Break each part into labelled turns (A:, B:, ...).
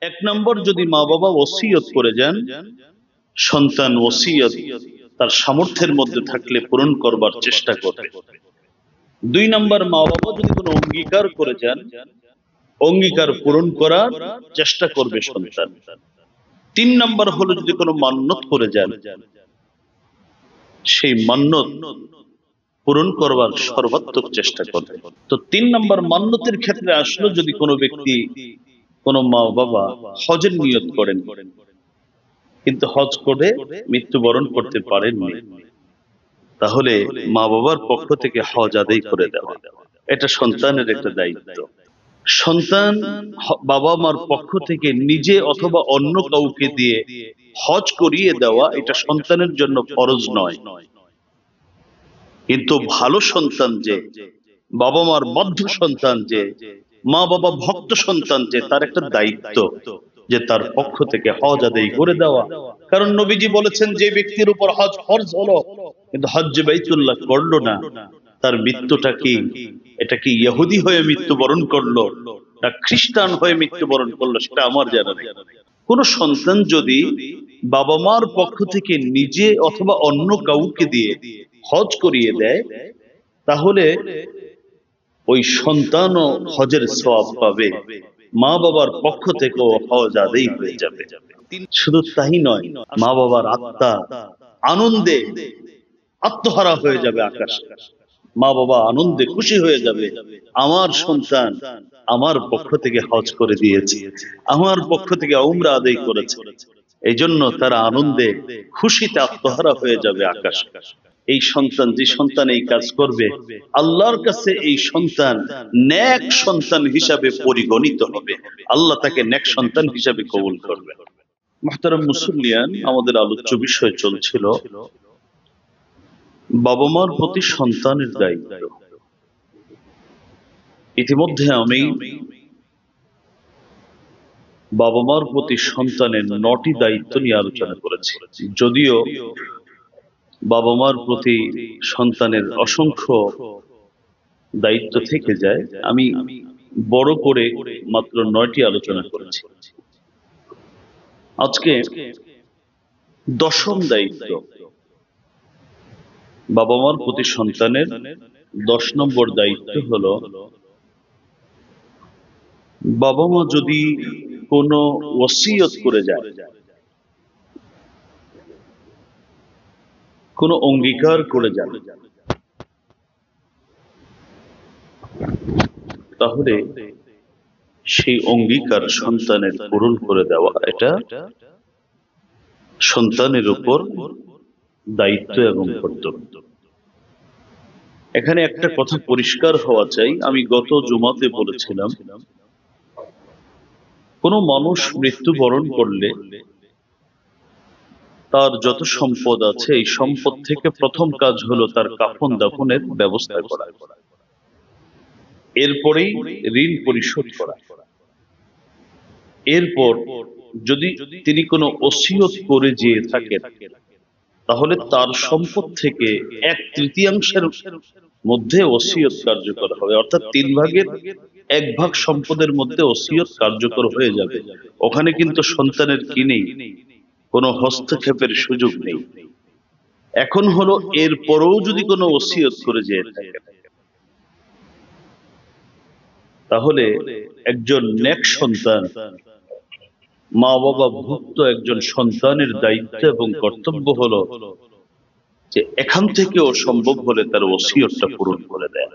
A: এক নম্বর, যদি মা বাবা ওসিয়ত করে যান, সন্তান ওসিয়ত তার সামর্থ্যের মধ্যে থাকলে পূরণ করবার চেষ্টা করবে। দুই নম্বর, মা বাবা যদি কোনো অঙ্গীকার করে যান, অঙ্গীকার পূরণ করার চেষ্টা করবে সন্তান। তিন নম্বর হলো, যদি কোনো মান্যত করে যান, সেই মান্যত পূরণ করবার সর্বাত্মক চেষ্টা করবে। তো তিন নম্বর মান্যতের ক্ষেত্রে আসলো, যদি কোনো ব্যক্তি, কোনো মা বাবা হজের নিয়ত করেন কিন্তু হজ করে মৃত্যুবরণ করতে পারেননি, তাহলে মা বাবার পক্ষ থেকে হজ আদায় করে দেওয়া, এটা সন্তানের একটা দায়িত্ব। সন্তান বাবা মার পক্ষ থেকে নিজে অথবা অন্য কাউকে দিয়ে হজ করিয়ে দেওয়া, এটা সন্তানের জন্য ফরজ নয়। কিন্তু ভালো সন্তান যে, বাবা মার বদ্ধ সন্তান যে, মা বাবা ভক্ত সন্তান যে, তার একটা দায়িত্ব যে তার পক্ষ থেকে হজ আদায় করে দেওয়া। কারণ নবীজি বলেছেন, যে ব্যক্তির উপর হজ ফরজ হলো কিন্তু হজ্জে বাইতুল্লাহ করলো না, তার মৃত্যুটা কি, এটা কি ইহুদি হয়ে মৃত্যুবরণ করলো না খ্রিস্টান হয়ে মৃত্যুবরণ করলো, সেটা আমার জানা নেই। কোন সন্তান যদি বাবা মার পক্ষ থেকে নিজে অথবা অন্য কাউকে দিয়ে হজ করিয়ে দেয়, তাহলে ওই সন্তানও হজের সওয়াব পাবে, মা বাবার পক্ষ থেকেও হজ আদায় হয়ে যাবে। শুধু তাই নয়, মা বাবার আত্মা আনন্দে আত্মহারা হয়ে যাবে আকাশে। মা বাবা আনন্দে খুশি হয়ে যাবে, আমার সন্তান আমার পক্ষ থেকে হজ করে দিয়েছে, আমার পক্ষ থেকে উমরা আদায় করেছে। এই জন্য তারা আনন্দে খুশিতে আত্মহারা হয়ে যাবে আকাশে। এই সন্তান, যে সন্তান এই কাজ করবে, আল্লাহর কাছে এই সন্তান নেক সন্তান হিসাবে পরিগণিত হবে, আল্লাহ তাকে নেক সন্তান হিসাবে কবুল করবে। মুহতারাম মুসল্লিয়ান, আমাদের আলোচ্য বিষয় চলছিল বাবা মার প্রতি সন্তানের দায়িত্ব। ইতিমধ্যে আমি বাবা মার প্রতি সন্তানের 9টি দায়িত্ব নিয়ে আলোচনা করেছি। যদিও বাবা মার প্রতি সন্তানের অসংখ্য দায়িত্ব থেকে যায়, আমি বড় করে মাত্র 9টি আলোচনা করেছি। আজকে 10ম দায়িত্ব, বাবা মার প্রতি সন্তানের 10 নম্বর দায়িত্ব হলো, বাবা মা যদি কোনো ওসিয়ত করে যায়, কোনো অঙ্গীকার করে যান, তাহলে সেই অঙ্গীকার সন্তানের পূরণ করে দেওয়া, এটা সন্তানের উপর দায়িত্ব এবং কর্তব্য। এখানে একটা কথা পরিষ্কার হওয়া চাই, আমি গত জুমাতে বলেছিলাম, কোন মানুষ মৃত্যুবরণ করলে তার যত সম্পদ আছে, এই সম্পদ থেকে প্রথম কাজ হলো তার কাফন দাফনের ব্যবস্থা করা, এরপরেই ঋণ পরিশোধ করা। এরপর যদি তিনি কোনো ওসিয়ত করে যেয়ে থাকেন, তাহলে তার সম্পদ থেকে 1/3 মধ্যে ওসিয়ত কার্যকর হবে, অর্থাৎ 3 ভাগের 1 ভাগ সম্পদের মধ্যে ওসিয়ত কার্যকর হয়ে যাবে। ওখানে কিন্তু সন্তানের কি নেই, কোনো হস্তক্ষেপের সুযোগ নেই। এখন হলো, এরপরেও যদি কোনো ওসিয়ত করে যেয়ে থাকে, তাহলে একজন নেক সন্তান, মা বাবা ভুক্ত একজন সন্তানের দায়িত্ব এবং কর্তব্য হলো যে এখান থেকেও সম্ভব হলে তার ওসিয়তটা পূরণ করে দেয়।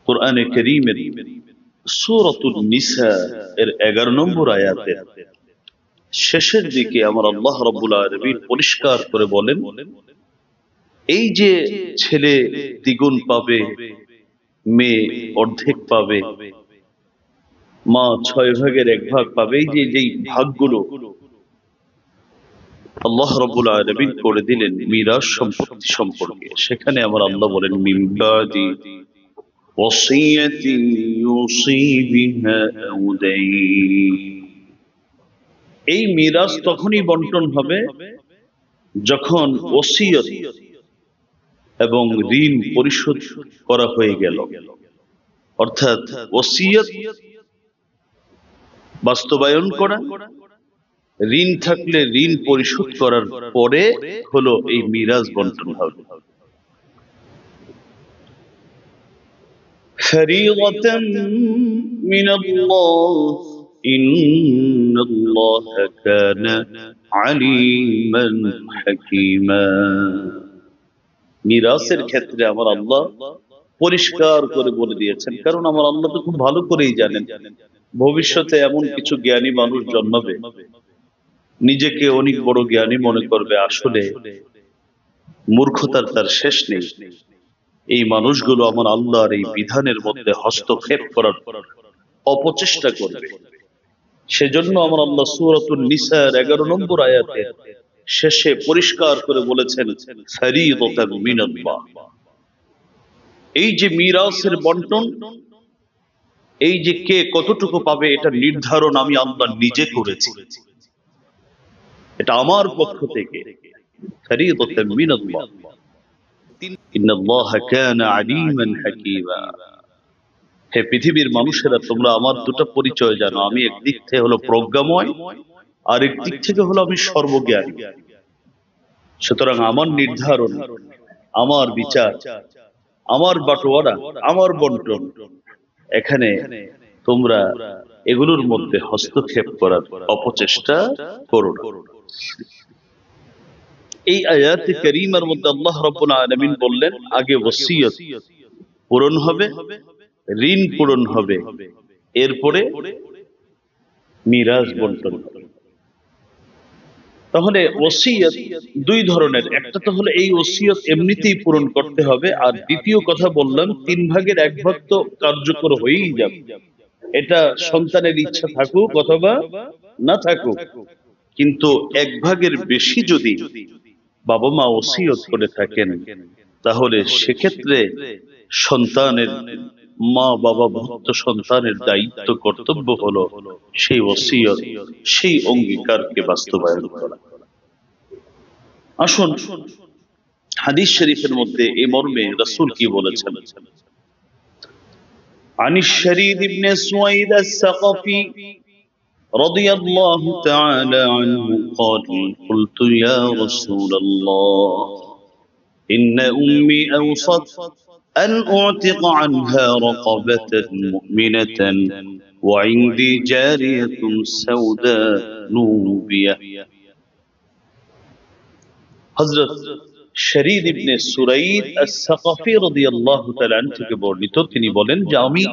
A: কুরআনে কারীমের সূরাতুন নিসা এর 11 নম্বর আয়াতের শেষের দিকে আমার আল্লাহ রাব্বুল আলামিন পরিষ্কার করে বলেন, এই যে ছেলে দ্বিগুণ পাবে, মেয়ে অর্ধেক পাবে, মা 6 ভাগের 1 ভাগ পাবে, এই যে যেই ভাগগুলো আল্লাহ রাব্বুল আলামিন করে দিলেন মিরাস সম্পত্তি সম্পর্কে, সেখানে আমার আল্লাহ বলেন, মিন বাদি ওসিয়াতিন ইউসি বিহা আও দাইন। এই মিরাস তখনই বন্টন হবে যখন ওসিয়ত এবং ঋণ পরিশোধ করা হয়ে গেল। অর্থাৎ ওসিয়ত বাস্তবায়ন করা, ঋণ থাকলে ঋণ পরিশোধ করার পরে হলো এই মিরাজ বন্টন হবে। ফরিয়দাতান মিনাল্লাহ ইন্নাল্লাহা কানা আলিমান হাকীমা। মিরাসের ক্ষেত্রে আমার আল্লাহ পরিষ্কার করে বলে দিয়েছেন, কারণ আমার আল্লাহ তো খুব ভালো করেই জানেন ভবিষ্যতে এমন কিছু জ্ঞানী মানুষ জন্মাবে, নিজেকে অনেক বড় জ্ঞানী মনে করবে, আসলে মূর্খতার তার শেষ নেই। এই মানুষগুলো আমার আল্লাহর এই বিধানের মধ্যে হস্তক্ষেপ করার অপচেষ্টা করবে। সেজন্য আমার আল্লাহ সূরাতুন নিসার 11 নম্বর আয়াতে শেষে পরিষ্কার করে বলেছেন ফরিয়দাতান মিনাল্লাহ। এই যে মিরাসের বন্টন, এই যে কে কতটুকু পাবে, এটা নির্ধারণ আমি আল্লাহ নিজে করেছি, এটা আমার পক্ষ থেকে। ফরিয়দাতান মিনাল্লাহ ইন্নাল্লাহা কানা আলিমান হাকীমা। হে পৃথিবীর মানুষেরা, তোমরা আমার দুটো পরিচয় জানো, আমি একদিক থেকে হলো প্রজ্ঞাময়, আর একদিক থেকে হলো আমি সর্বজ্ঞানী। সুতরাং আমার নির্ধারণ, আমার বিচার, আমার বাটোয়ারা, আমার বন্টন, এখানে তোমরা এগুলোর মধ্যে হস্তক্ষেপ করার অপচেষ্টা করো না। এই আয়াতে কারীমার মধ্যে আল্লাহ রাব্বুল আলামিন বললেন, আগে ওসিয়ত পূরণ হবে, ঋণ পূরণ হবে, এরপরে মিরাজ বন্টন হবে। তাহলে ওসিয়ত দুই ধরনের, একটা তো হলো এই ওসিয়ত এমনিতেই পূরণ করতে হবে, আর দ্বিতীয় কথা বললাম 3 ভাগের 1 ভাগ তো কার্যকর হয়েই যাবে। এটা সন্তানের ইচ্ছা থাকুক অথবা না থাকুক, কিন্তু 1 ভাগের বেশি যদি বাবা মা ওসিয়ত করে থাকেন, তাহলে সেক্ষেত্রে সন্তানের মা বাবা ভক্ত সন্তানের দায়িত্ব কর্তব্য হলো সেই ওসিয়ত, সেই অঙ্গীকারকে বাস্তবায়ন করা। আসুন হাদিস শরীফের মধ্যে এই মর্মে রাসূল কি বলেছেন। আনিশ শরীদ ইবনে সুয়াইদ আস-সাকাফি রাদিয়াল্লাহু তাআলা আনহু قال قلت يا رسول الله إن أمي أوصت أن أعتق عنها رقبة مؤمنة وعندي جارية سوداء نوبية। হযরত শরীদ ইবনে সুরাইদ আস-সাকাফি রাদিয়াল্লাহু তাআলা আনহু থেকে বর্ণিত, তিনি বলেন যে আমি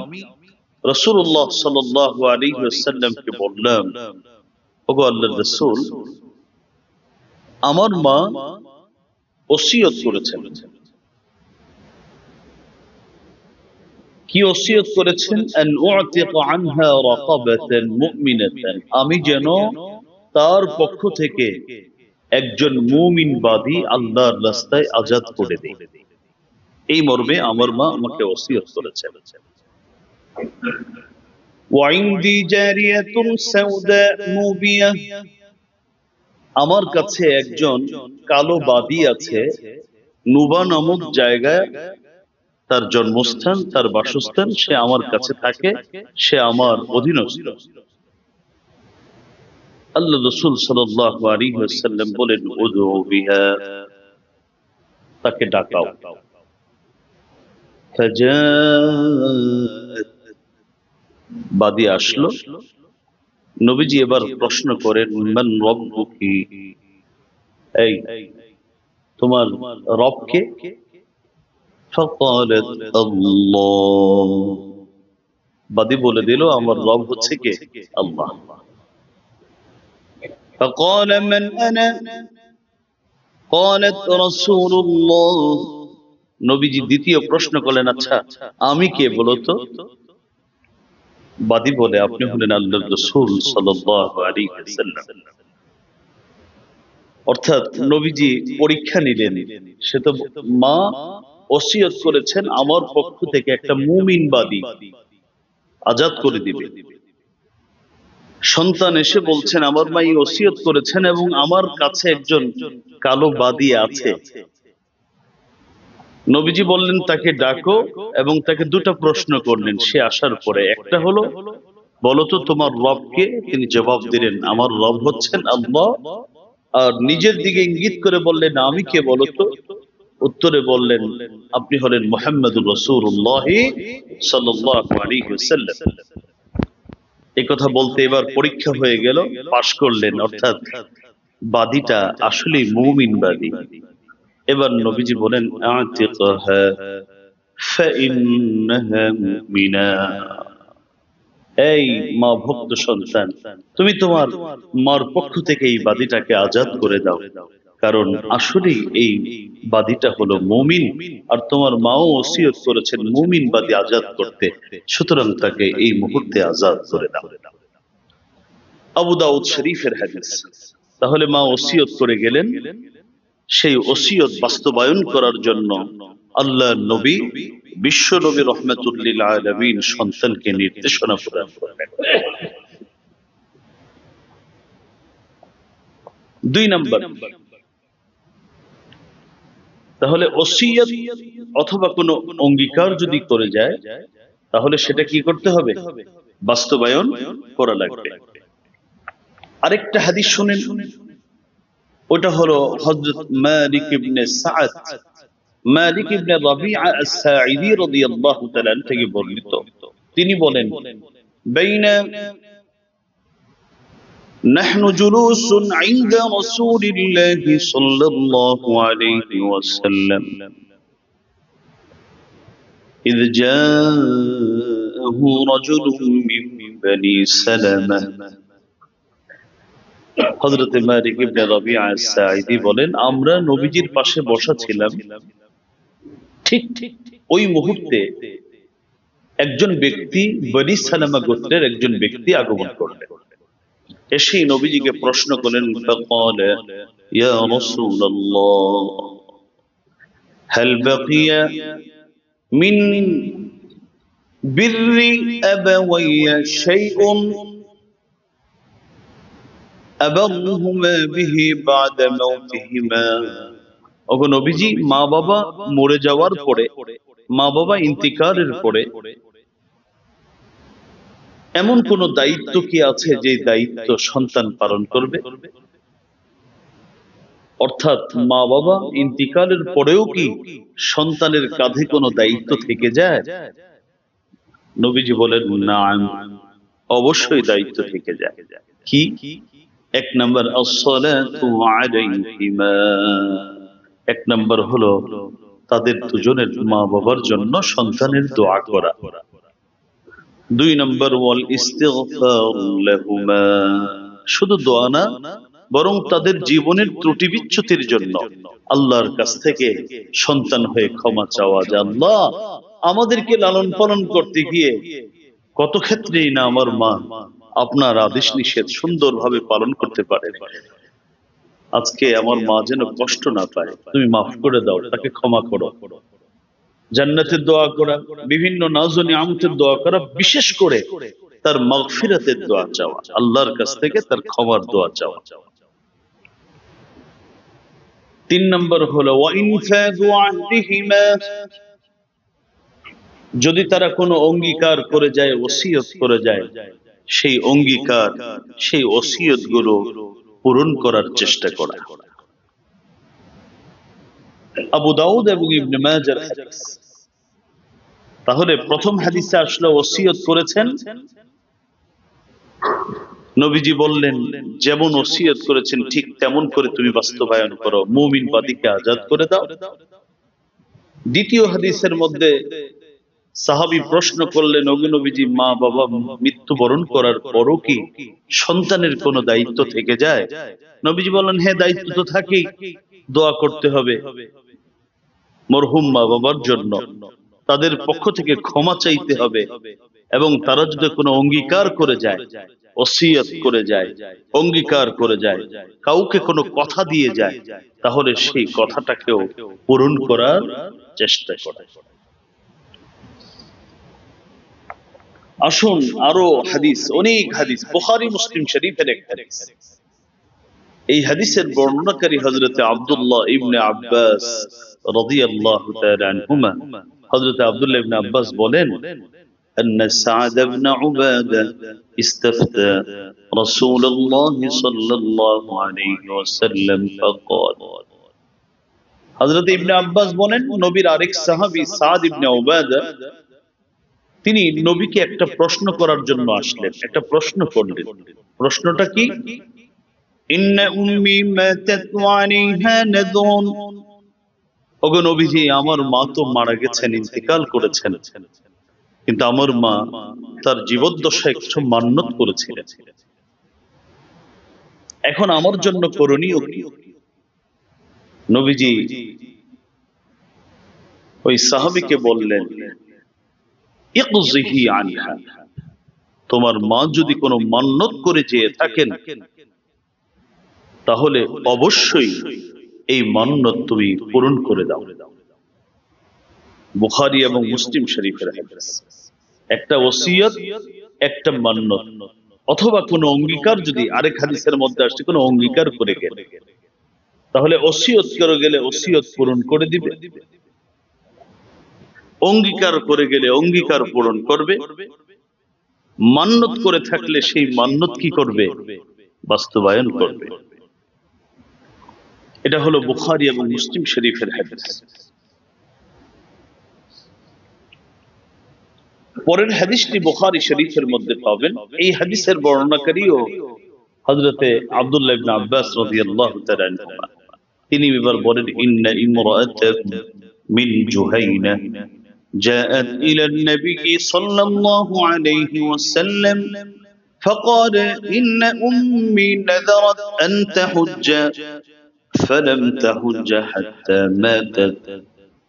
A: রাসূলুল্লাহ সাল্লাল্লাহু আলাইহি ওয়াসাল্লামকে বললাম, ওগো আল্লাহর রাসূল, আমার মা ওসিয়ত করেছেন। কি ওসিয়ত করেছেন? আন উ'তিক আনহা রাকাবাতান মুমিনাতান, আমি যেন তার পক্ষ থেকে একজন মুমিন বাদী আল্লাহর রাস্তায় আজাদ করে দেই। এই মর্মে আমার মা আমাকে ওসিয়ত করেছেন। ওয়া ইনদি জারিয়াতুন সাউদা নুবিয়া, আমার কাছে একজন কালো বাদী আছে, নুবা নামক জায়গায় তার জন্মস্থান, তার বাসস্থান, সে আমার কাছে থাকে, সে আমার অধীনস্থ। আল্লাহ রাসূল সাল্লাল্লাহু আলাইহি ওয়াসাল্লাম বলেন, উদউ বিহা, তাকে ডাকাও। ফাজাআত, বাদী আসলো। নবীজি এবার প্রশ্ন করেন, মান রব্বুকি, এই তোমার রব কে? ফাকালাত আল্লাহ, বাদী বলে দিল আমার রব হচ্ছে কে? আল্লাহ। فقال من أنا قالت رسول الله, নবীজি দ্বিতীয় প্রশ্ন করলেন, আচ্ছা আমি কে বলো তো? বাদী বলে, আপনি হলেন আল্লাহর রাসূল সাল্লাল্লাহু আলাইহি ওয়াসাল্লাম। অর্থাৎ নবীজি পরীক্ষা নিলেন, সে তো মা ওসিয়ত করেছেন আমার পক্ষ থেকে একটা মুমিন বাদী আজাদ করে দিবে। সন্তান এসে বলছেন আমার মা ওসিয়ত করেছেন এবং আমার কাছে একজন কালো বাদী আছে, নবীজি বললেন তাকে ডাকো এবং তাকে দুটা প্রশ্ন করলেন সে আসার পরে। একটা হলো, বলতো তোমার রবকে? তিনি জবাব দিলেন, আমার রব হচ্ছেন আল্লাহ। আর নিজের দিকে ইঙ্গিত করে বললেন, আমি কে বলতো? উত্তরে বললেন, আপনি হলেন মুহাম্মদুর রাসূলুল্লাহ সাল্লাল্লাহু আলাইহি ওয়াসাল্লাম। এই কথা বলতে এবার পরীক্ষা হয়ে গেল, পাশ করলেন, অর্থাৎ বাদীটা আসলেই মুমিন বাদী। এবার নবীজি বলেন, আতিকহা ফাইন্নাহা মুমিনা। এই মা ভক্ত সন্তান, তুমি তোমার মার পক্ষ থেকে এই বাদীটাকে আজাদ করে দাও, কারণ আসলে এই বাদীটা হলো মুমিন, আর তোমার মাও ওসিয়ত করেছেন মুমিন বাদী আজাদ করতে, সুতরাং তাকে এই মুহূর্তে আজাদ করে দাও। আবু দাউদ শরীফের হাদিস। তাহলে মা ওসিয়ত করে গেলেন, সেই ওসিয়ত বাস্তবায়ন করার জন্য আল্লাহ নবী, বিশ্ব নবী রহমাতুল্লিল আলামিন সন্তানকে নির্দেশনা প্রদান করলেন। 2 নাম্বার, তাহলে ওসিয়ত অথবা কোনো অঙ্গীকার যদি করে যায়, তাহলে সেটা কি করতে হবে? বাস্তবায়ন করা লাগবে। আরেকটা হাদিস শুনেন, ওটা হলো হযরত মালিক ইবনে সাআদ, মালিক ইবনে রাবিআ আস-সাঈদী রাদিয়াল্লাহু তাআলা থেকে বর্ণিত। তিনি বলেন, বাইনা নাহনু জুলুসুন ইনদা রাসূলিল্লাহি সাল্লাল্লাহু আলাইহি ওয়াসাল্লাম إذ جاءه رجل من بني سلمة। হযরত মালিক ইবনে রাবিআ আস-সাঈদী বলেন, আমরা নবীজির পাশে বসা ছিলাম, ঠিক ওই মুহূর্তে একজন ব্যক্তি, বনি সালামা গোত্রের একজন ব্যক্তি আগমন করলেন। এসে নবীজিকে প্রশ্ন করলেন, فقال يا رسول الله هل بقي من بر أبوي شيء أبرهما به بعد موتهما। ওগো নবীজি, মা বাবা মরে যাওয়ার পরে, মা বাবা ইন্তিকালের পরে এমন কোন দায়িত্ব কি আছে যে দায়িত্ব সন্তান পালন করবে? অর্থাৎ মা বাবা ইন্তিকালের পরেও কি সন্তানের কাঁধে কোনো দায়িত্ব থেকে যায়? নবীজি বলেন, না, অবশ্যই দায়িত্ব থেকে যায়। কি? 1 নাম্বার, আসসালাতু আলাইহিমা। 1 নাম্বার হলো তাদের দুজনের মা বাবার জন্য সন্তানের দোয়া করা। 2 নাম্বার, ওয়াল ইস্তিগফার লাহুমা। শুধু দোয়া না, বরং তাদের জীবনের ত্রুটি বিচ্যুতির জন্য আল্লাহর কাছ থেকে সন্তান হয়ে ক্ষমা চাওয়া, যে আল্লাহ, আমাদেরকে লালন পালন করতে গিয়ে কত ক্ষেত্রেই না আমার মা আপনার আদেশ নিষেধ সুন্দরভাবে পালন করতে পারে, আজকে আমার মা যেন কষ্ট না পায়, তুমি মাফ করে দাও, তাকে ক্ষমা করো। জান্নাতের দোয়া করা, বিভিন্ন নাজ নিয়ামতের দোয়া করা, বিশেষ করে তার মাগফিরাতের দোয়া চাওয়া, আল্লাহর কাছ থেকে তার ক্ষমার দোয়া চাওয়া। 3 নম্বর হলো ওয়াইনফাযু আহদিহিমা। যদি তারা কোনো অঙ্গীকার করে যায়, ওসিয়ত করে যায়, সেই অঙ্গীকার, সেই ওসিয়ত গুলো পূরণ করার চেষ্টা করা। আবু দাউদ এবং ইবনে মাজার হাদিস। তাহলে প্রথম হাদিসে আসলে ওসিয়ত করেছেন, নবীজি বললেন যেমন ওসিয়ত করেছেন ঠিক তেমন করে তুমি বাস্তবায়ন করো, মুমিন বাদীকে আজাদ করে দাও। দ্বিতীয় হাদিসের মধ্যে সাহাবী প্রশ্ন করলেন, ওগো নবীজি, মা বাবা মৃত্যুবরণ করার পরও কি সন্তানের কোনো দায়িত্ব থেকে যায়? নবীজি বললেন, হ্যাঁ, দায়িত্ব তো থাকেই, দোয়া করতে হবে মরহুম মা বাবার জন্য, তাদের পক্ষ থেকে ক্ষমা চাইতে হবে, এবং তারা যদি কোনো অঙ্গীকার করে যায়, ওসিয়ত করে যায়, অঙ্গীকার করে যায়, কাউকে কোনো কথা দিয়ে যায়, তাহলে সেই কথাটাকেও পূরণ করার চেষ্টা করে। আসুন আরো হাদিস, অনেক হাদিস, বুখারী মুসলিম শরীফের এক হাদিস। এই হাদিসের বর্ণনাকারী হযরত আব্দুল্লাহ ইবনে আব্বাস রাদিয়াল্লাহু তাআলা আনহুমা, হযরত আব্দুল্লাহ ইবনে আব্বাস বলেন, أن سعد بن عبادة استفتى رسول الله صلى الله عليه وسلم فقال, হযরত ইবনে আব্বাস বলেন, নবীর আরেক সাহাবী সাদ ইবনে উবাদা তিনি নবীকে একটা প্রশ্ন করার জন্য আসলেন, একটা প্রশ্ন করলেন। প্রশ্নটা কি? ইন্না উম্মি মাতাত ওয়া আলাইহা নাযরুন, ওগো নবীজি, আমার মা তো মারা গেছেন, ইন্তেকাল করেছেন, কিন্তু আমার মা তার জীবদ্দশায় কিছু মান্যত করেছিলেন। এখন আমার জন্য করণীয় কি? নবীজি ওই সাহাবীকে বললেন, ইকযিহি আনহা, তোমার মা যদি কোনো মান্যত করে যেয়ে থাকেন তাহলে অবশ্যই এই মান্যত তুমি পূরণ করে দাও। বুখারী এবং মুসলিম শরীফের হাদিস। একটা ওসিয়ত, একটা মান্যত, অথবা কোনো অঙ্গীকার যদি আরেক হাদিসের মধ্যে আসছে কোনো অঙ্গীকার করে গেলে, তাহলে ওসিয়ত করে গেলে ওসিয়ত পূরণ করে দিবে, অঙ্গীকার করে গেলে অঙ্গীকার পূরণ করবে, মান্যত করে থাকলে সেই মান্যত কি করবে? বাস্তবায়ন করবে। এটা হলো বুখারী এবং মুসলিম শরীফের হাদিস। পরের হাদিসটি বুখারী শরীফের মধ্যে পাবেন। এই হাদিসের বর্ণনাকারীও হযরতে আব্দুল্লাহ ইবনে আব্বাস রাদিয়াল্লাহু তাআলা আনহু। তিনি এবার বলেন, ইন্না ইমরাআতান মিন জুহাইনা জাআত ইলা নবী সাল্লাল্লাহু আলাইহি ওয়াসাল্লাম فقال إن أمي نذرت أن تحج فلم تحج حتى ماتت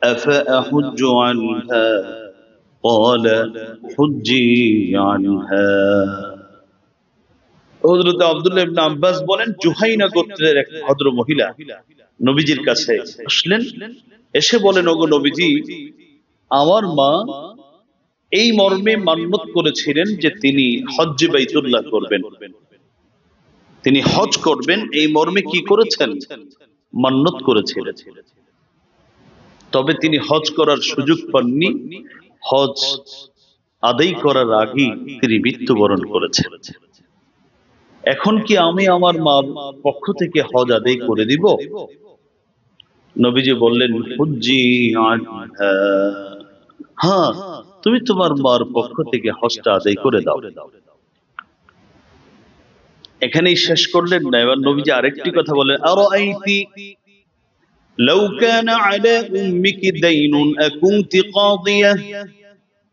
A: أفأحج عنها قال حجي عنها। হযরত আব্দুল্লাহ ইবনে আব্বাস বলেন, জুহাইনা গোত্রের এক ভদ্র মহিলা নবীজির কাছে আসলেন, এসে বলেন, ওগো নবীজি, আমার মা এই মর্মে মান্যত করেছিলেন যে তিনি হজ্জে বাইতুল্লাহ করবেন, তিনি হজ করবেন, এই মর্মে কি করেছেন? মান্যত করেছিলেন। তবে তিনি হজ করার সুযোগ পাননি, হজ আদায় করার আগেই তিনি মৃত্যুবরণ করেছেন। এখন কি আমি আমার মার পক্ষ থেকে হজ আদায় করে দিব? নবীজি বললেন, হুজ্জি আনহা, হ্যাঁ, তুমি তোমার মার পক্ষ থেকে হজটা আদায় করে দাও। এখানেই শেষ করলেন না, এবার নবীজি আরেকটি কথা বলেন, আরাআইতি লাউ কানা আলা উম্মিকি দাইনুন আকুনতি কাদিয়াহ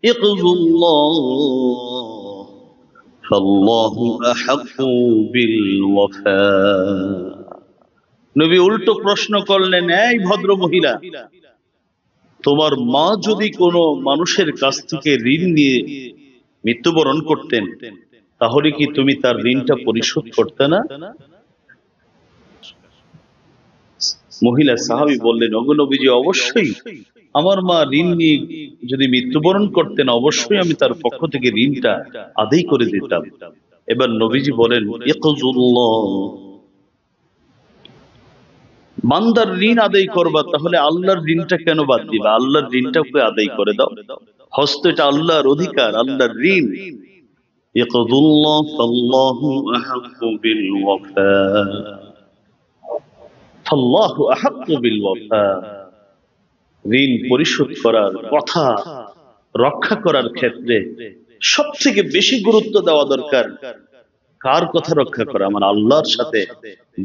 A: ইকযুল্লাহ ফাল্লাহু আহাক্কু বিল ওয়াফা। নবী উল্টো প্রশ্ন করলেন, এই ভদ্র মহিলা, তোমার মা যদি কোনো মানুষের কাছ থেকে ঋণ নিয়ে মৃত্যুবরণ করতেন, তাহলে কি তুমি তার ঋণটা পরিশোধ করতে না? মহিলা সাহাবী বললেন, ওগো নবীজি, অবশ্যই আমার মা ঋণ নিয়ে যদি মৃত্যুবরণ করতেন, অবশ্যই আমি তার পক্ষ থেকে ঋণটা আদায় করে দিতাম। এবার নবীজি বলেন, ইকযুল্লাহ, বান্দার ঋণ আদায় করবা, তাহলে আল্লাহর ঋণটা কেন বাদ দিবা? আল্লাহর ঋণটাকে আদায় করে দাও। হস্ত এটা আল্লাহর অধিকার, আল্লাহর ঋণ। ইকযুল্লাহ ফাল্লাহু আহাক্কু বিল ওয়াফা, ফাল্লাহু আহাক্কু বিল ওয়াফা। ঋণ পরিশোধ করার, কথা রক্ষা করার ক্ষেত্রে সবথেকে বেশি গুরুত্ব দেওয়া দরকার কার কথা রক্ষা করা? আমার আল্লাহর সাথে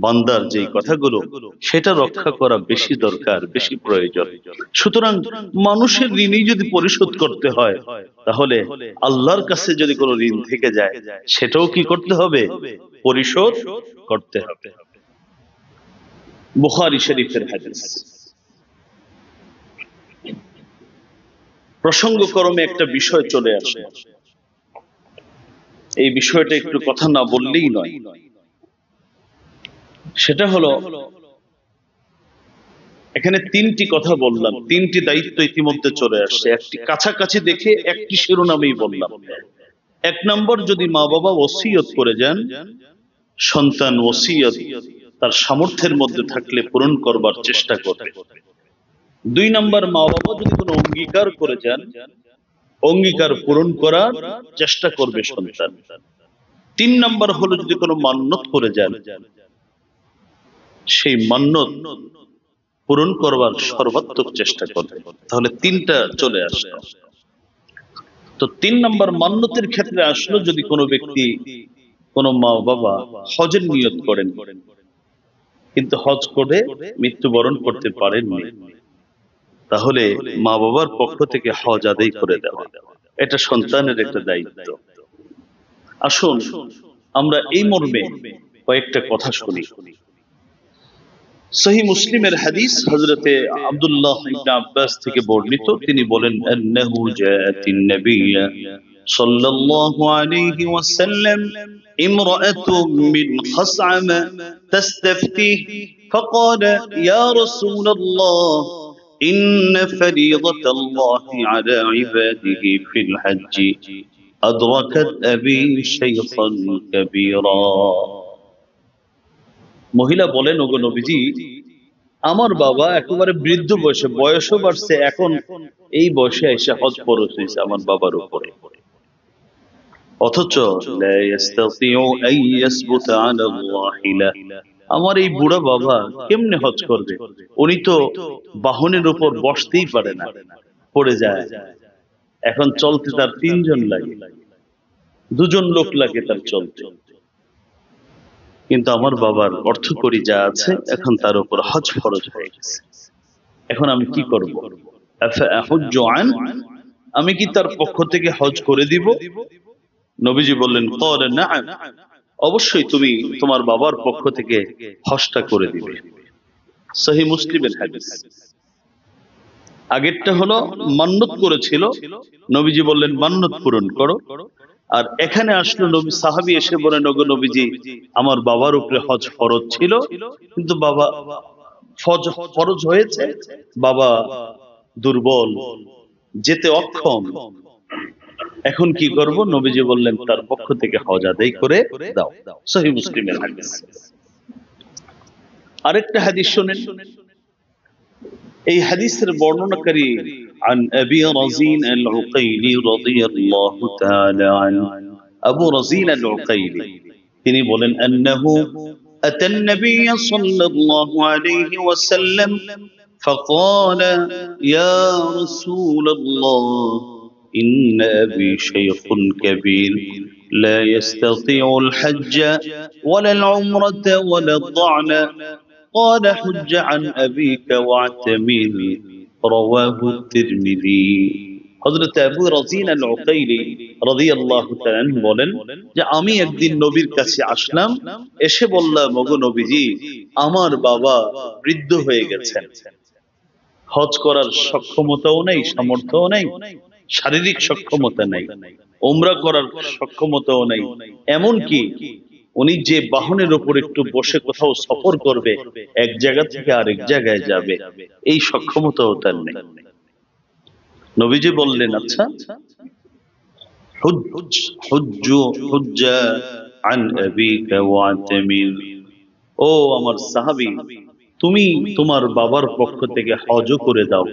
A: বান্দার যে কথাগুলো, সেটা রক্ষা করা বেশি দরকার, বেশি প্রয়োজন। সুতরাং মানুষের ঋণই যদি পরিশোধ করতে হয়, তাহলে আল্লাহর কাছে যদি কোনো ঋণ থেকে যায়, সেটাও কি করতে হবে? পরিশোধ করতে হবে। বুখারী শরীফের হাদিস। প্রসঙ্গক্রমে একটা বিষয় চলে আসে, এই বিষয়টা একটু কথা না বললেই নয়। সেটা হলো, এখানে তিনটি কথা বললাম, তিনটি দায়িত্ব ইতিমধ্যে চলে আসছে। একটি কাছাকাছি দেখে একটি শিরোনামেই বললাম। এক নম্বর, যদি মা বাবা ওসিয়ত করে যান, সন্তান ওসিয়ত তার সামর্থ্যের মধ্যে থাকলে পূরণ করবার চেষ্টা করবে। 2 নাম্বার, মা বাবা যদি কোনো অঙ্গীকার করে যান, অঙ্গীকার পূরণ করার চেষ্টা করবে সন্তান। 3 নাম্বার হলো যদি কোনো মান্যত করে যান, সেই মান্যত পূরণ করবার সর্বাত্মক চেষ্টা করবে। তাহলে 3টা চলে আসলো। তো 3 নাম্বার মান্যতের ক্ষেত্রে আসলো, যদি কোনো ব্যক্তি, কোনো মা বাবা হজের নিয়ত করেন কিন্তু হজ করে মৃত্যুবরণ করতে পারেননি, তাহলে মা বাবার পক্ষ থেকে হজ আদায় করে দেওয়া, এটা সন্তানের একটা দায়িত্ব। আসুন আমরা এই মর্মে কয়েকটা কথা শুনি। সহিহ মুসলিমের হাদিস, হযরতে আব্দুল্লাহ ইবনে আব্বাস থেকে বর্ণিত, তিনি বলেন, আন্নাহু জাআতিন নাবিয়্য সাল্লাল্লাহু আলাইহি ওয়াসাল্লাম ইমরাআতুন মিন খাসআমা তাস্তাফতিহ فقال يا رسول الله إن فريضة الله على عباده في الحج أدركت أبي شيخا كبيرا। মহিলা বলেন, ওগো নবীজি, আমার বাবা একেবারে বৃদ্ধ বয়সে, বয়সও বাড়ছে, এখন এই বয়সে এসে হজ ফরজ হয়েছে আমার বাবার উপরে, অথচ লা ইস্তাতিউ আন ইয়াসবুতা আলা রাহিলা, আমার এই বুড়া বাবা কেমনে হজ করবে? উনি তো বাহনের উপর বসতেই পারে না, পড়ে যায়। এখন চলতে তার 3 জন লাগে, 2 জন লোক লাগে তার চলতে। কিন্তু আমার বাবার অর্থকড়ি যা আছে, এখন তার উপর হজ ফরজ হয়ে গেছে। এখন আমি কি করব? আফাহুজ্জু আন, আমি কি তার পক্ষ থেকে হজ করে দিব? নবীজি বললেন, ক্বালা নাআম, অবশ্যই তুমি তোমার বাবার পক্ষ থেকে হজটা করে দিবে। সহিহ মুসলিমের হাদিস। আগেরটা হলো মান্নত করেছিল, নবীজি বললেন মান্নত পূরণ করো। আর এখানে আসলো নবী, সাহাবী এসে বলেন, ওগো নবীজি, আমার বাবার উপরে হজ ফরজ ছিল, কিন্তু বাবা ফরজ হয়েছে, বাবা দুর্বল, যেতে অক্ষম, এখন কি করব? নবীজি বললেন, তার পক্ষ থেকে হজ আদায় করে দাও। সহিহ মুসলিমের হাদিস। আরেকটা হাদিস শুনেন। এই হাদিসের বর্ণনাকারী عن أبي رزين العقيلي رضي الله تعالى عنه, أبو رزين العقيلي তিনি বলেন, أنه أتى النبي صلى الله عليه وسلم فقال يا رسول الله إن أبي شيخ كبير لا يستطيع الحج ولا العمرة ولا الضعن قال حج عن أبيك واعتمر رواه الترمذي। হযরত আবু রাজিন আল উকাইলি রাদিয়াল্লাহু তাআলা আনহু বলেন যে, আমি একদিন নবীর কাছে আসলাম, এসে বললাম, ওগো নবীজি, আমার বাবা বৃদ্ধ হয়ে গেছেন, হজ করার সক্ষমতাও নেই, সামর্থ্যও নেই, শারীরিক সক্ষমতা নেই, উমরা করার সক্ষমতাও নেই, এমনকি উনি যে বাহনের উপর একটু বসে কোথাও সফর করবে, এক জায়গা থেকে আরেক জায়গায় যাবে, এই সক্ষমতাও তার নেই। নবীজি বললেন, আচ্ছা, হুজ্জা আন আবিকা ওয়াতামির, ও আমার সাহাবী, তুমি তোমার বাবার পক্ষ থেকে হজও করে দাও,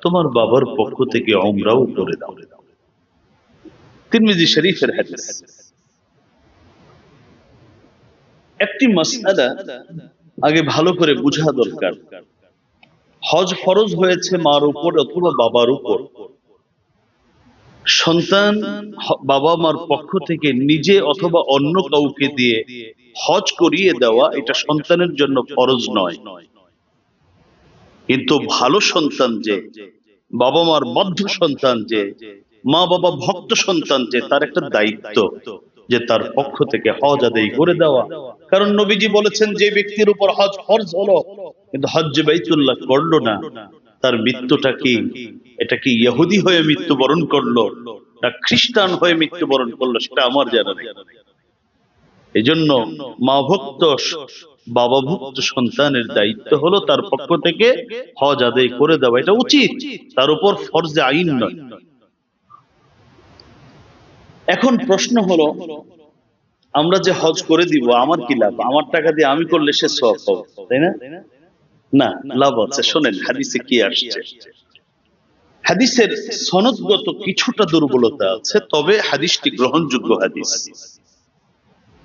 A: তোমার বাবার পক্ষ থেকে উমরাও করে দাও। তিরমিজি শরীফের হাদিস। একটি মাসআলা আগে ভালো করে বোঝা দরকার। হজ ফরজ হয়েছে মার উপর অথবা বাবার উপর। সন্তান বাবা মার পক্ষ থেকে নিজে অথবা অন্য কাউকে দিয়ে হজ করিয়ে দেওয়া, এটা সন্তানের জন্য ফরজ নয়। কিন্তু ভালো সন্তান যে, বাবা মার বদ্ধ সন্তান যে, মা বাবা ভক্ত সন্তান যে, তার একটা দায়িত্ব যে তার পক্ষ থেকে হজ আদায় করে দেওয়া। কারণ নবীজি বলেছেন, যে ব্যক্তির উপর হজ ফরজ হলো কিন্তু হজ্জে বাইতুল্লাহ করলো না, তার মৃত্যুটা কি, এটা কি ইহুদি হয়ে মৃত্যুবরণ করলো না খ্রিস্টান হয়ে মৃত্যুবরণ করলো, সেটা আমার জানা নেই। এই জন্য মা ভক্ত বাবা ভক্ত সন্তানের দায়িত্ব হলো তার পক্ষ থেকে হজ আদায় করে দেওয়া, এটা উচিত, তার উপর ফরজে আইন নয়। এখন প্রশ্ন হলো, আমরা যে হজ করে দিব আমার কি লাভ? আমার টাকা দিয়ে আমি করলে সে সওয়াব পাবো, তাই না? না, লাভ আছে। শোনেন হাদিসে কি আসছে। হাদিসের সনদগত কিছুটা দুর্বলতা আছে, তবে হাদিসটি গ্রহণযোগ্য হাদিস।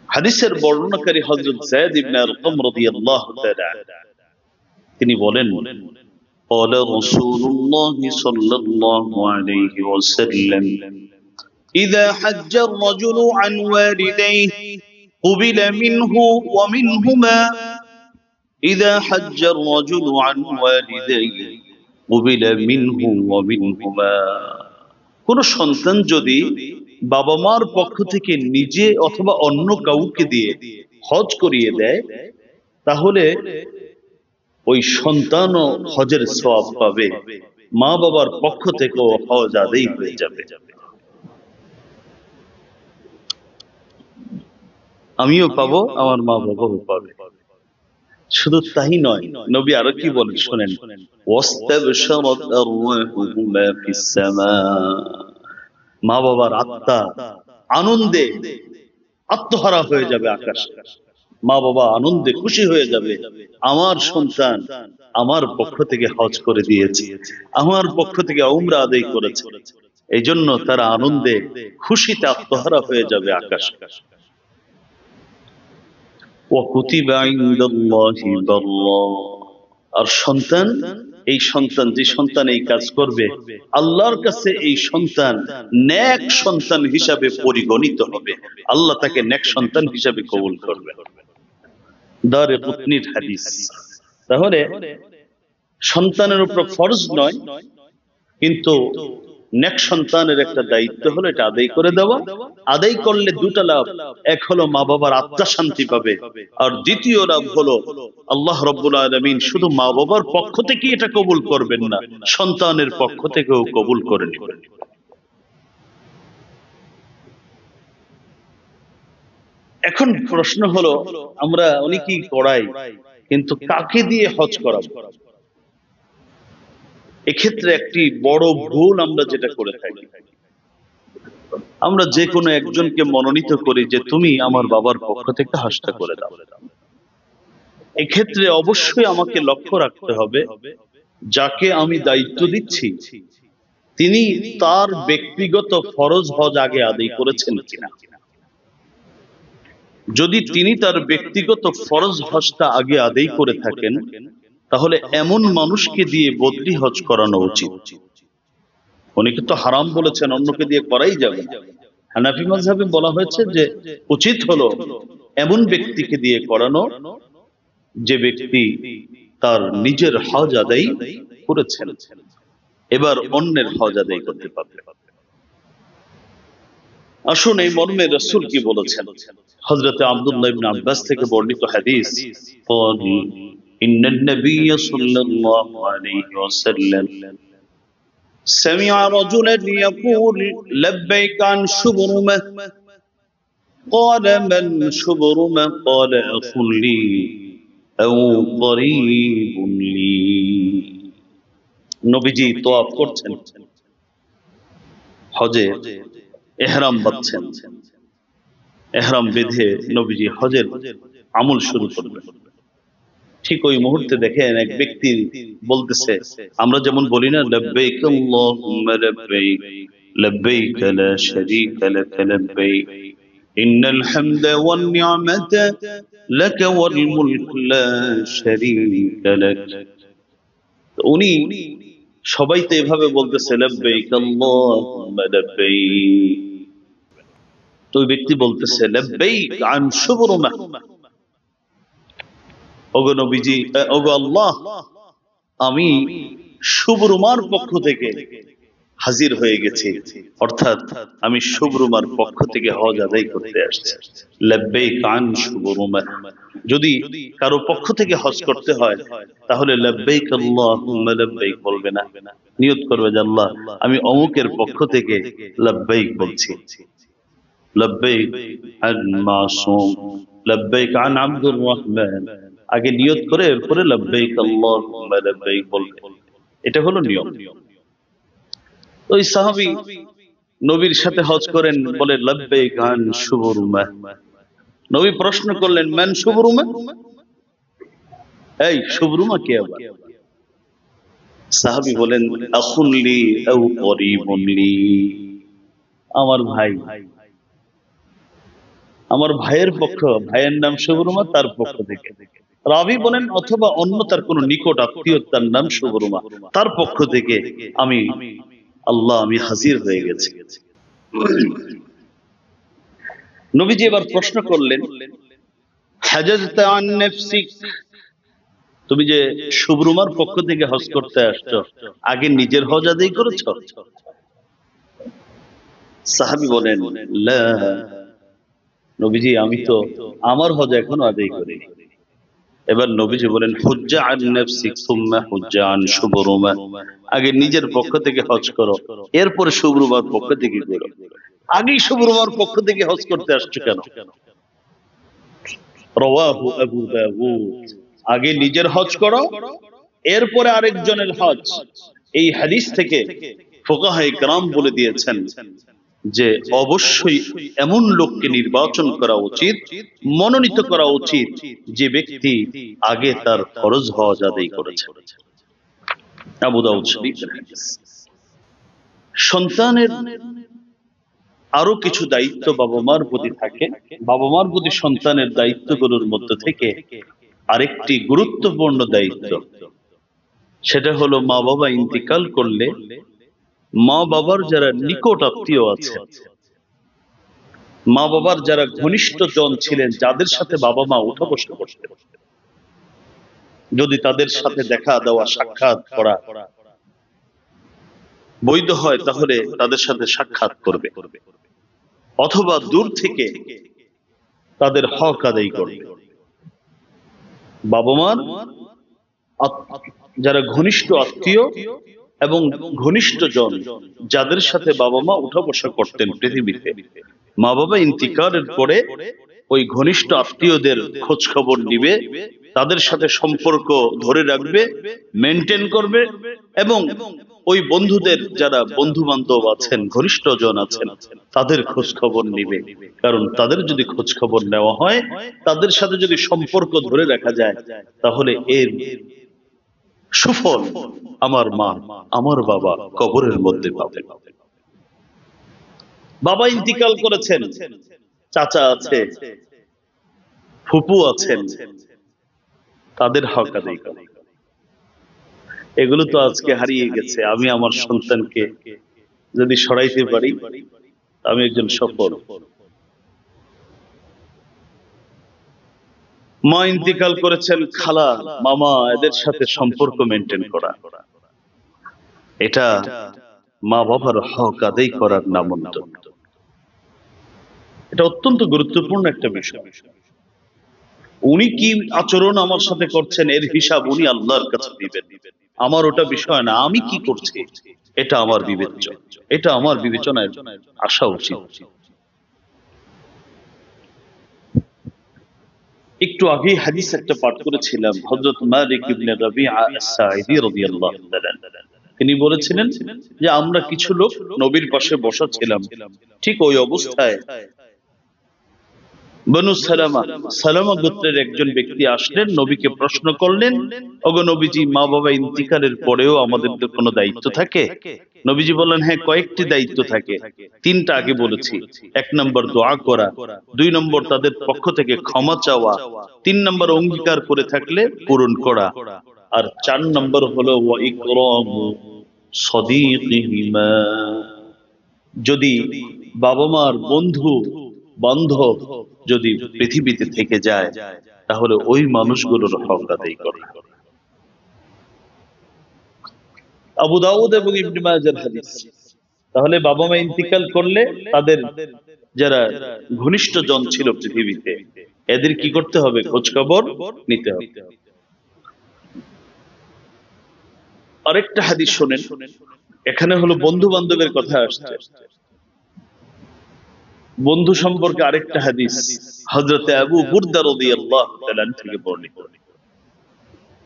A: হাদিসের বর্ণনাকারী হযরত যায়েদ ইবনে আরকাম রাদিয়াল্লাহু তাআলা, তিনি বলেন, قال رسول الله صلى الله عليه وسلم إذا حج الرجل عن والديه قبل منه ومنهما إذا حج الرجل عن والديه قبل منه ومنهما। কোন সন্তান যদি বাবা মার পক্ষ থেকে নিজে অথবা অন্য কাউকে দিয়ে হজ করিয়ে দেয়, তাহলে ওই সন্তানও হজের সওয়াব পাবে, মা বাবার পক্ষ থেকেও হজ আদায় হয়ে যাবে। আমিও পাবো, আমার মা বাবাও পাবে। শুধু তাই নয়, নবী আরো কি বলেন শুনেন, ওয়াস্তাবশারাত আরওয়াহুহুমা ফিস সামা। মা বাবার আত্মা আনন্দে আত্মহারা হয়ে যাবে আকাশে। মা বাবা আনন্দে খুশি হয়ে যাবে, আমার সন্তান আমার পক্ষ থেকে হজ করে দিয়েছে, আমার পক্ষ থেকে উমরা আদায় করেছে। এই জন্য তারা আনন্দে খুশিতে আত্মহারা হয়ে যাবে আকাশে। আর সন্তান, এই সন্তান, যে সন্তান এই কাজ করবে, আল্লাহর কাছে এই সন্তান নেক সন্তান হিসাবে পরিগণিত হবে। আল্লাহ তাকে নেক সন্তান হিসাবে কবুল করবে। দারকুতনির হাদিস। তাহলে সন্তানের উপর ফরজ নয়, কিন্তু নেক সন্তানের একটা দায়িত্ব হলো এটা আদায় করে দেওয়া। আদায় করলে দুটা লাভ, এক হলো মা বাবার আত্মা শান্তি পাবে, আর দ্বিতীয় লাভ হলো আল্লাহ রাব্বুল আলামিন শুধু মা বাবার পক্ষ থেকে এটা কবুল করবেন না, সন্তানের পক্ষ থেকেও কবুল করে নেবেন। এখন প্রশ্ন হলো, আমরা অনেকেই করাই, কিন্তু কাকে দিয়ে হজ করাবো? এক্ষেত্রে একটি বড় ভুল আমরা যেটা করে থাকি, আমরা যে কোনো একজনকে মনোনীত করি যে তুমি আমার বাবার পক্ষ থেকে হজটা করে দাও। এক্ষেত্রে অবশ্যই আমাকে লক্ষ্য রাখতে হবে, যাকে আমি দায়িত্ব দিচ্ছি তিনি তার ব্যক্তিগত ফরজ হজ আগে আদায় করেছেন কিনা। যদি তিনি তার ব্যক্তিগত ফরজ হজটা আগে আদায় করে থাকেন, তাহলে এমন মানুষকে দিয়ে বদলি হজ করানো উচিত। অনেকে তো হারাম বলেছেন, অন্যকে দিয়ে করাই যাবে না। হানাফি মাযহাবে বলা হয়েছে যে উচিত হলো এমন ব্যক্তিকে দিয়ে করানো যে ব্যক্তি তার নিজের হজ আদায় করেছেন, এবার অন্যের হজ আদায় করতে পারবে। আসুন এই মর্মে রাসূল কি বলেছেন। হযরত আব্দুল্লাহ ইবনে আব্বাস থেকে বর্ণিত হাদিস, ইন্নান নবিয়্য সাল্লাল্লাহু আলাইহি ওয়াসাল্লাম سمع رجلا يقول لبيك عن شبرمة قال من شبرمة قال أخ لي أو قريب لي। নবীজি তওয়াফ করছেন, হজে ইহরাম বাঁধছেন, ইহরাম বেঁধে নবীজি হজের আমল শুরু করবেন। ঠিক ওই মুহূর্তে দেখেন এক ব্যক্তি বলতেছে, আমরা যেমন বলি না, লাব্বাইক আল্লাহুম্মা লাব্বাইক লাব্বাইক লা শারীকা লাক লাব্বাইক ইন্নাল হামদা ওয়ান নি'মাতা লাক ওয়াল মুলক লা শারীকা লাক। উনি সবাই তো এভাবে বলতেছে, লাব্বাইক আল্লাহুম্মা লাব্বাইক। তো ওই ব্যক্তি বলতেছে, লাব্বাইক আন শুবরুমা, ওগো নবীজি, ওগো আল্লাহ, আমি শুবরুমার পক্ষ থেকে হাজির হয়ে গেছি, অর্থাৎ আমি শুবরুমার পক্ষ থেকে হজ আদায় করতে আসছি। লাব্বাইক আন শুবরুমা। যদি কারো পক্ষ থেকে হজ করতে হয়, তাহলে লাব্বাইক আল্লাহুম্মা লাব্বাইক বলবে না, নিয়ত করবে যে আল্লাহ আমি অমুকের পক্ষ থেকে লাব্বাইক বলছি। লাব্বাইক আন মাসুম, লাব্বাইক আন আব্দুর রহমান, আগে নিয়ত করে এরপরে লাব্বাইক আল্লাহুম্মা লাব্বাইক বলবে। এটা হলো নিয়ম। ওই সাহাবী নবীর সাথে হজ করেন, বলে লাব্বাইক আন শুবরুমা। নবী প্রশ্ন করলেন, মান শুভরুমা, এই শুভরুমা কে আবার? সাহাবী বলেন, আখুন লি আও করিবুন লি, আমার ভাই, আমার ভাইয়ের পক্ষ, ভাইয়ের নাম শুভরুমা, তার পক্ষ থেকে। রাবী বলেন অথবা অন্য তার কোন নিকট আত্মীয়, তার নাম শুভরুমা, তার পক্ষ থেকে আমি আমি হাজির হয়ে গেছি। নবীজি এবার প্রশ্ন করলেন, হাজাজতা আন নাফসিক, তুমি যে শুভরুমার পক্ষ থেকে হজ করতে আসছো, আগে নিজের হজ আদায় করেছো? সাহাবী বলেন, লা, নবীজি আমি তো আমার হজ এখনো আদায় করিনি। এবার নবীজি বলেন, হুজ্জা আন নাফসিক সুম্মা হুজ্জা আন শুভরুমা, আগে নিজের পক্ষ থেকে হজ করো, এরপর শুভরুমার পক্ষ থেকে করো। আগেই শুভরুমার পক্ষ থেকে হজ করতে আসছো কেন? রাওয়াহু আবু দাউদ। আগে নিজের হজ করো, এরপরে আরেকজনের হজ। এই হাদিস থেকে ফুকাহায়ে কেরাম বলে দিয়েছেন যে অবশ্যই এমন লোককে নির্বাচন করা উচিত, মনোনীত করা উচিত, যে ব্যক্তি আগে তার ফরজ হজ আদায় করেছে। আবু দাউদ শরীফের হাদিস। সন্তানের আরো কিছু দায়িত্ব বাবা মার প্রতি থাকে। বাবা মার প্রতি সন্তানের দায়িত্বগুলোর মধ্যে থেকে আরেকটি গুরুত্বপূর্ণ দায়িত্ব, সেটা হলো মা বাবা ইন্তিকাল করলে মা বাবার যারা নিকট আত্মীয় আছে, মা বাবার যারা ঘনিষ্ঠ জন ছিলেন, যাদের সাথে বাবা মা উঠা বসা করতেন, যদি তাদের সাথে দেখা দেওয়া, সাক্ষাৎ করা বৈধ হয়, তাহলে তাদের সাথে সাক্ষাৎ করবে, অথবা দূর থেকে তাদের হক আদায় করবে। বাবা মার যারা ঘনিষ্ঠ আত্মীয় এবং ঘনিষ্ঠ জন, যাদের সাথে বাবা মা উঠা বসা করতেন পৃথিবীতে, মা বাবা ইন্তিকালের পরে ওই ঘনিষ্ঠ আত্মীয়দের খোঁজ খবর নিবে, তাদের সাথে সম্পর্ক ধরে রাখবে, মেনটেন করবে, এবং ওই বন্ধুদের যারা বন্ধু বান্ধব আছেন, ঘনিষ্ঠ জন আছেন, তাদের খোঁজ খবর নিবে। কারণ তাদের যদি খোঁজ খবর নেওয়া হয়, তাদের সাথে যদি সম্পর্ক ধরে রাখা যায়, তাহলে এর সুফল আমার মা, আমার বাবা কবরের মধ্যে পাবে। বাবা ইন্তিকাল করেছেন, চাচা আছে, ফুপু আছেন, তাদের হক আদায় করা, এগুলো তো আজকে হারিয়ে গেছে। আমি আমার সন্তানকে যদি সরাইতে পারি, আমি একজন সফল। মা ইন্তিকাল করেছেন, খালা, মামা, এদের সাথে সম্পর্ক মেনটেন করা, এটা মা বাবার হক আদায় করার নামান্তর। এটা অত্যন্ত গুরুত্বপূর্ণ একটা বিষয়। উনি কি আচরণ আমার সাথে করছেন, এর হিসাব উনি আল্লাহর কাছে দিবেন। আমার ওটা বিষয় না, আমি কি করছি এটা আমার বিবেচ্য, এটা আমার বিবেচনায় আসা উচিত। একটু আগে হাদিস একটা পাঠ করেছিলাম, হযরত মালিক ইবনে রাবিআ আস-সাঈদী রাদিয়াল্লাহু তাআলা, তিনি বলেছিলেন যে আমরা কিছু লোক নবীর পাশে বসা ছিলাম, ঠিক ওই অবস্থায় বনু সালামা গোত্রের একজন ব্যক্তি আসলেন, নবীকে প্রশ্ন করলেন, ওগো নবীজি, মা বাবা ইন্তিকালের পরেও আমাদের তো কোনো দায়িত্ব থাকে? নবীজি বললেন, হ্যাঁ, কয়েকটি দায়িত্ব থাকে। তিনটা আগে বলেছি। 1 নম্বর দোয়া করা, 2 নম্বর তাদের পক্ষ থেকে ক্ষমা চাওয়া, 3 নম্বর অঙ্গীকার করে থাকলে পূরণ করা, আর 4 নম্বর হলো ওয়া ইকরামু সাদীকিহিমা, যদি বাবা মার বন্ধু বান্ধব যদি পৃথিবীতে থেকে যায়, তাহলে ওই মানুষগুলোর হক আদায় করা। আবু দাউদ এবং ইবনে মাজাহর হাদিস। তাহলে বাবা মা ইন্তিকাল করলে তাদের যারা ঘনিষ্ঠ জন ছিল পৃথিবীতে, এদের কি করতে হবে? খোঁজ খবর নিতে হবে। আরেকটা হাদিস শুনেন, এখানে হলো বন্ধু বান্ধবের কথা আসছে। বন্ধু সম্পর্কে আরেকটা হাদিস হযরত আবু বুরদা রাদিয়াল্লাহু তাআলা থেকে বর্ণিত।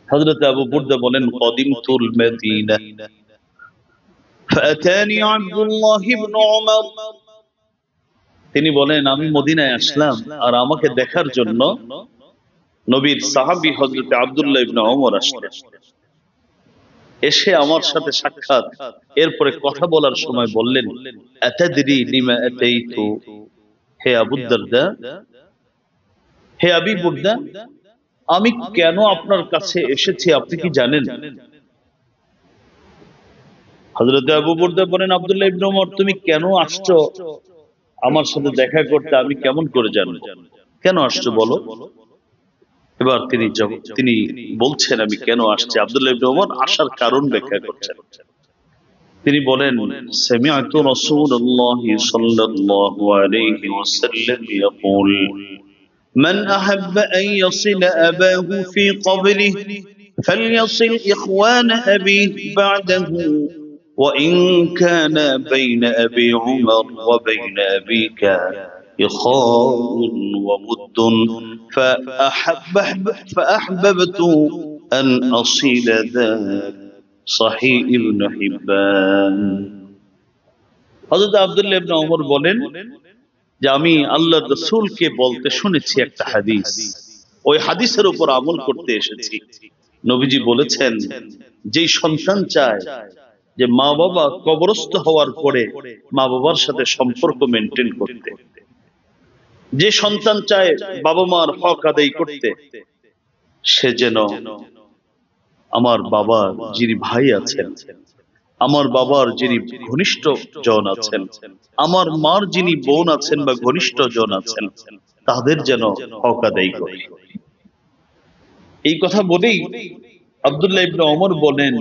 A: হযরত আবু বুরদা বলেন, কদিমতুল মাদিনা ফাতানি আব্দুল্লাহ ইবনে উমর তিনি বলেন আমি মদিনায় আসলাম আর আমাকে দেখার জন্য নবীর সাহাবী হযরত আব্দুল্লাহ ইবনে ওমর আসলেন। এসে আমার সাথে সাক্ষাৎ, এরপরে কথা বলার সময় বললেন, আতাদরি লিমা আতাইতু, হে আবু দারদা, হে আবি বুরদা, আমি কেন আপনার কাছে এসেছি আপনি কি জানেন? হযরত আবু বুরদা বলেন, আব্দুল্লাহ ইবনে ওমর, তুমি কেন আসছো আমার সাথে দেখা করতে, আমি কেমন করে জানবো? কেন আসছো বলো। এবার তিনি বলছেন আমি কেন আসছি। আব্দুল্লাহ ইবনে ওমর আসার কারণ ব্যাখ্যা করছেন। তিনি বলেন, সামি'তু রাসূলুল্লাহি সাল্লাল্লাহু আলাইহি ওয়াসাল্লাম ইয়াকুল, মান আহাব্বা আন ইয়াসিলা আবাহু ফি ক্বাবরিহি ফালইয়াসিল ইখওয়ানা আবিহি বা'দাহু ওয়া ইন কানা বাইনা আবি উমর ওয়া বাইনা আবিকা ইখাউন ওয়া মুদ্দুন فأحببت أن أصيل ذاك সহিহ ইবনে হিব্বান। হযরত আব্দুল্লাহ ইবনে ওমর বলেন যে আমি আল্লাহর রাসূলকে বলতে শুনেছি একটা হাদিস, ওই হাদিসের উপর আমল করতে এসেছি। নবীজি বলেছেন, যেই সন্তান চায় যে মা বাবা কবরস্থ হওয়ার পরে মা বাবার সাথে সম্পর্ক মেনটেন করতে, যে সন্তান চায় বাবা মার হক আদায় করতে, সে যেন আমার বাবার যিনি ভাই আছেন, আমার বাবার যিনি ঘনিষ্ঠ জন আছেন, আমার মার যিনি বোন আছেন বা ঘনিষ্ঠ জন আছেন, তাদের যেন হক আদায় করে। এই কথা বলেই আব্দুল্লাহ ইবনে ওমর বলেন,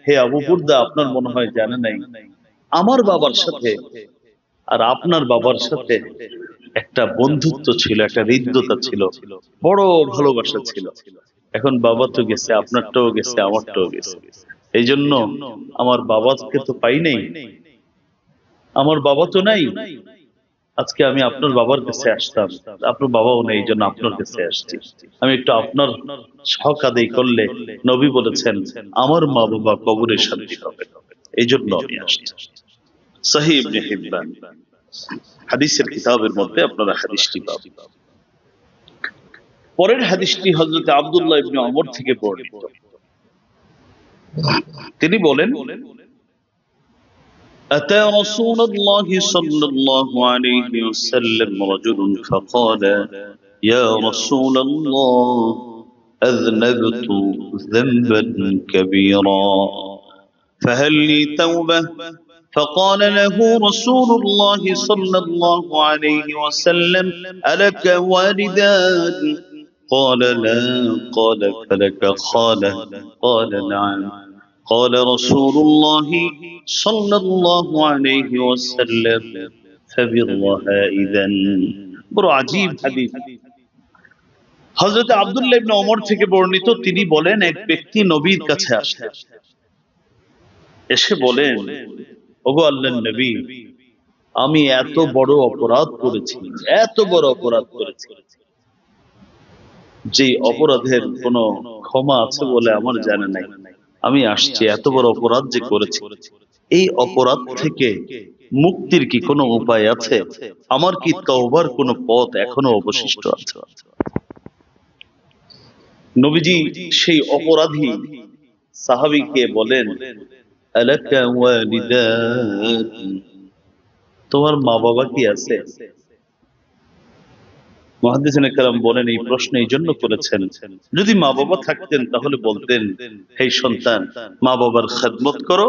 A: হে আবু বুরদা, আপনার মনে হয় জানা নাই, আমার বাবার সাথে আর আপনার বাবার সাথে একটা বন্ধুত্ব ছিল, একটা হৃদ্যতা ছিল, বড় ভালোবাসা ছিল। এখন বাবা তো গেছে, আপনারটাও গেছে, আমারটাও গেছে। এই জন্য আমার বাবাকে তো পাই নাই, আমার বাবা তো নাই, আজকে আমি আপনার বাবার কাছে আসতাম, আপনার বাবাও নেই, এই জন্য আপনার কাছে আসছি। আমি একটু আপনার হক আদায় করলে, নবী বলেছেন আমার মা বাবা কবরে শান্তি পাবে, এই জন্য আমি আসছি। সহিহ ইবনে হিব্বান হাদিসের কিতাবের মধ্যে আপনারা হাদিসটি পাবেন। পরের হাদিসটি হযরত আব্দুল্লাহ ইবনে ওমর থেকে বর্ণিত। তিনি বলেন, أتى رسول الله صلى الله عليه وسلم رجل فقال يا رسول الله أذنبت ذنبا كبيرا فهل لي توبة؟ فقال له رسول الله صلى الله عليه وسلم ألك والدان؟ قال لا. قال فلك خالة؟ قال نعم. قال رسول الله صلى الله عليه وسلم فبرها إذن। বড় আজীব হাদিস। হযরত আব্দুল্লাহ ইবনে ওমর থেকে বর্ণিত, তিনি বলেন এক ব্যক্তি নবীর কাছে আসলেন, এসে বলেন, ওগো আল্লাহর নবী, আমি এত বড় অপরাধ করেছি, এত বড় অপরাধ করেছি, যে অপরাধের কোনো ক্ষমা আছে বলে আমার জানা নাই। আমি আসছি, এত বড় অপরাধ যে করেছি, এই অপরাধ থেকে মুক্তির কি কোনো উপায় আছে? আমার কি তওবার কোনো পথ এখনো অবশিষ্ট আছে? নবীজি সেই অপরাধী সাহাবীকে বলেন, আলাকা ওয়ালিদান, তোমার মা বাবা কি আছে? মুহাদ্দিসিনে কেরাম বলেন, এই প্রশ্ন এই জন্য করেছেন, যদি মা বাবা থাকতেন তাহলে বলতেন, হে সন্তান, মা বাবার খেদমত করো,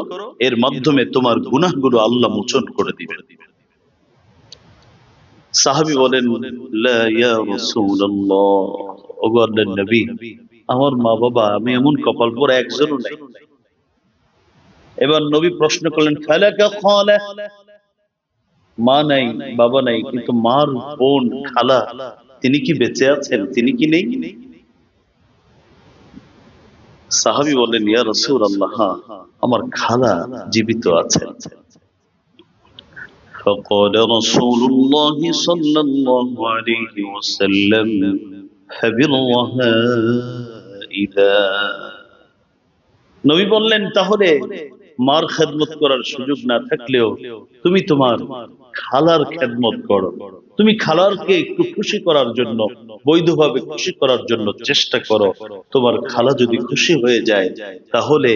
A: এর মাধ্যমে তোমার গুনাহগুলো আল্লাহ মোচন করে দিবেন। সাহাবী বলেন, লা ইয়া রাসূলুল্লাহ, ওগো আল্লাহর নবী, আমার মা বাবা, আমি এমন কপাল পোড়া একজনও নাই। এবার নবী প্রশ্ন করলেন, ফালাকা খালা, মা নাই, বাবা নাই, কিন্তু মার বোন, খালা, তিনি কি বেঁচে আছেন? তিনি কি নেই? সাহাবী বললেন, ইয়া রাসূলুল্লাহ, আমার খালা জীবিত আছেন। فقال رسول الله صلى الله عليه وسلم فبرها إذا। নবী বললেন, তাহলে মার খেদমত করার সুযোগ না থাকলেও তুমি তোমার খালার খেদমত করো। তুমি খালারকে একটু খুশি করার জন্য, বৈধভাবে খুশি করার জন্য চেষ্টা করো। তোমার খালা যদি খুশি হয়ে যায়, তাহলে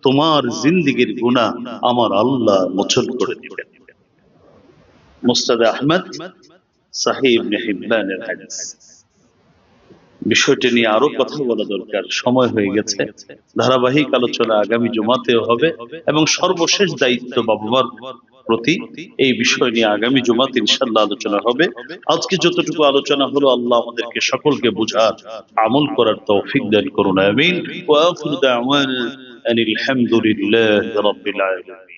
A: তোমার জিন্দিগির গুনাহ আমার আল্লাহ মোচন করে দিবেন। মুসনাদে আহমদ, সহিহ ইবনে হিব্বানের হাদিস। বিষয়টি নিয়ে আরো কথা বলা দরকার, সময় হয়ে গেছে। ধারাবাহিক আলোচনা আগামী জুমাতেও হবে, এবং সর্বশেষ দায়িত্ব বাবা মার প্রতি, এই বিষয় নিয়ে আগামী জুমাতে ইনশাআল্লাহ আলোচনা হবে। আজকে যতটুকু আলোচনা হলো, আল্লাহ আমাদেরকে সকলকে বুঝার, আমল করার তৌফিক দান করুন, আমিন। ওয়া আখিরু দাওয়ানা আনিল হামদুলিল্লাহি রাব্বিল আলামিন।